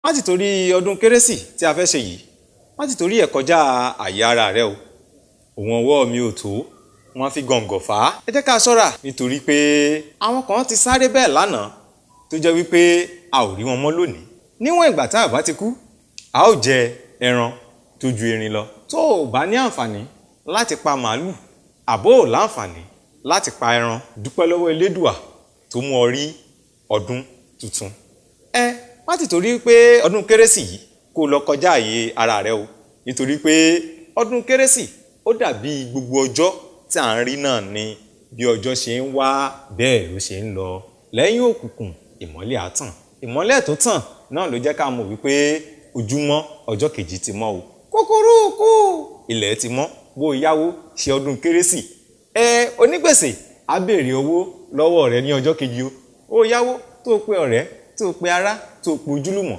má ti torí ọdún kérésì tí a fẹ́ ṣe yìí má ti torí ẹ̀ kọjá àyè ara rẹ o. òun ọwọ́ mi ò tó wọ́n fi gọ̀ǹgọ̀ fà á. ẹ jẹ́ ká ṣọ́ra nítorí pé àwọn kan ti sáré bẹ́ẹ̀ lánàá tó jẹ́ wípé a ò rí wọn mọ́ lónìí. níwọ̀n ìgbà tá a bá ti kú a ó jẹ ẹran tó ju erin lọ. tó o bá ní àǹfààní láti pa màálù àbó ò láǹfààní láti pa ẹran, dúpẹ́ lọ́wọ́ Elédùà tó mú ọ rí ọdún tuntun. má ti torí pé ọdún kérésì yìí kó lọ kọjá àyè ara rẹ o, nítorí pé ọdún kérésì ó dàbí gbogbo ọjọ́ tí à ń rí náà ni. bí ọjọ́ ṣe ń wá bẹ́ẹ̀ ló ṣe ń lọ. lẹ́yìn òkùnkùn ìmọ́lẹ̀ á tàn. ìmọ́lẹ̀ tó tàn náà ló jẹ́ ká mọ̀ wípé ojúmọ́ ọjọ́ kejì ti mọ́ o. kúkúrúkú ilẹ̀ ti mọ́. bó o yáwó ṣe ọdún kérésì onígbèsè á béèrè owó lọ́wọ́ rẹ ní ọjọ́ kejì o. ó yáwó tó pe ọ̀rẹ́ tó pe ará tó pe ojúlùmọ̀